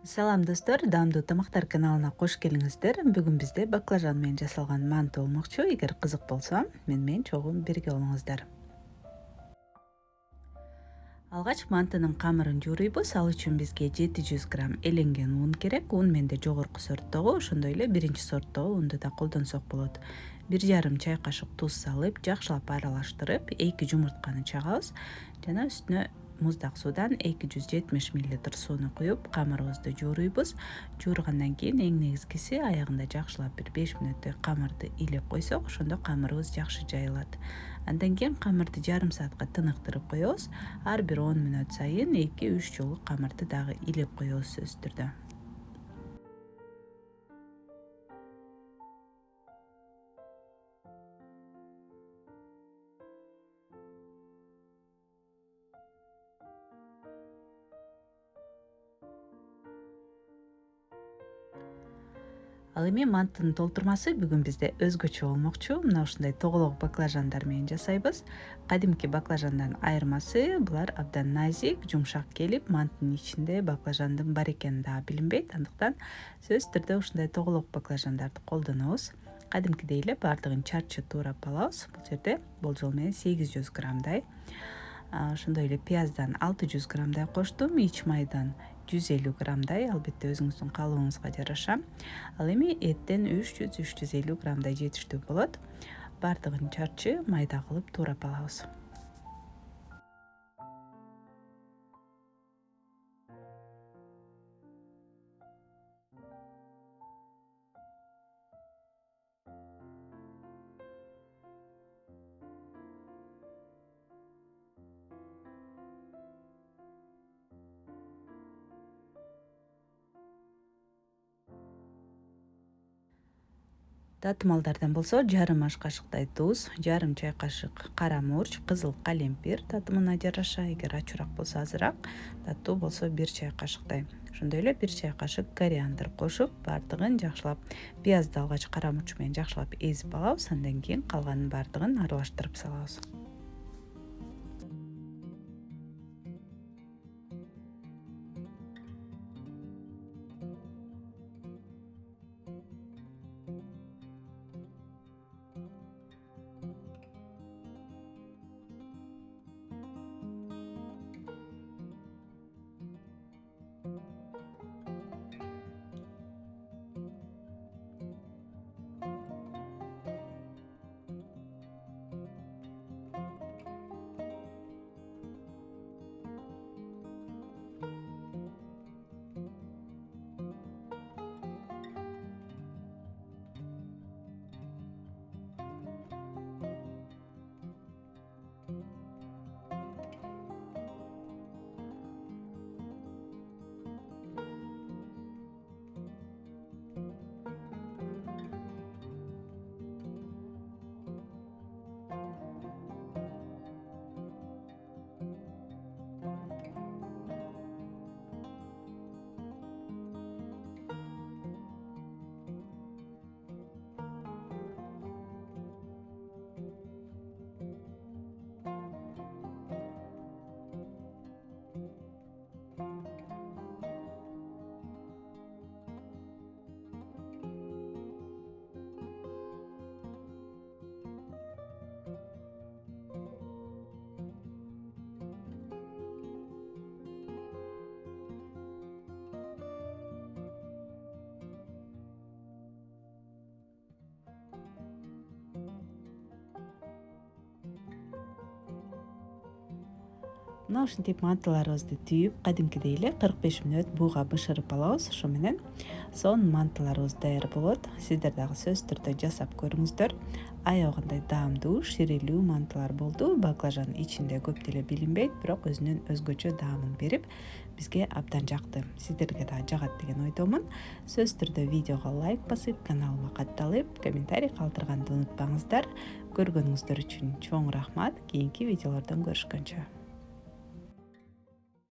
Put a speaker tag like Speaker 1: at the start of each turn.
Speaker 1: Салам достор, даамдуу тамактар каналына кош келиңиздер. Бүгүн бизде баклажан менен жасалган манты болмокчу. Эгер кызык болсо, менен чогуу бирге болуңуздар. Алгач мантынын камырын жууруйбуз. Ал үчүн бизге 700 грамм эленген ун керек. Ун менде жогорку сорттогу, ошондой эле биринчи сорттогу унду да колдонсок болот. 1,5 чай кашык туз салып, жакшылап аралаштырып, 2 жумуртканы чагабыз жана үстүнө муздак суудан 270 мл сууну куюп, камырыбызды жууруйбуз. Жуургандан кийин эң негизгиси аягында жакшылап бир 5 мүнөттөй камырды илеп койсок, ошондо камырыбыз жакшы жайылат. Андан кийин камырды жарым саатка тыныктырып коебуз. Ар бир 10 мүнөт сайын 2-3 жолу камырды дагы илеп коебуз сөзсүз түрдө. Ал эми манттын толтурмасы бүгүн бизде өзгөчө болмокчу. Мына ушундай тоголок баклажандар менен жасайбыз. Кадимки баклажандан айырмасы булар абдан назик, жумшак келип, манттын ичинде баклажандын бар экени дагы билинбейт. Андыктан сөзсүз түрдө ушундай тоголок баклажандарды колдонобуз. Кадимкидей эле баардыгын чарчы туурап алабыз. Бул жерде болжол менен 800 граммдай. Ошондой эле пияздан 600 граммдай коштум, ич майдан 150 граммдай, албетте өзүңүздүн каалооңузга жараша. Ал эми эттен 300-350 граммдай жетиштүү болот. Баардыгын чарчы майда кылып туурап алабыз. Татымалдардан болсо жарым аш кашыктай туз, жарым чай кашык кара мурч, кызыл калемпир татымына жараша, эгер ачуураак болсо азыраак, таттуу болсо 1 чай кашыктай. Ошондой эле 1 чай кашык кориандр кошуп, баардыгын жакшылап, пиязды алгач кара мурч менен жакшылап эзип алабыз, андан кийин калганын баардыгын аралаштырып салабыз. Мына ушинтип мантыларыбызды түйүп, кадимкидей эле 45 мүнөт бууга бышырып алабыз. Ошо менен сонун мантыларыбыз даяр болот. Сиздер дагы сөзсүз түрдө жасап көрүңүздөр. Аябагандай даамдуу, ширилүү мантылар болду. Баклажан ичинде көп деле билинбейт, бирок өзүнүн өзгөчө даамын берип, бизге абдан жакты. Сиздерге дагы жагат деген ойдомун. Сөзсүз түрдө видеого лайк басып, каналыма катталып, комментарий калтырганды унутпаңыздар. Көргөнүңүздөр үчүн чоң рахмат. Кийинки видеолордон көрүшкөнчө.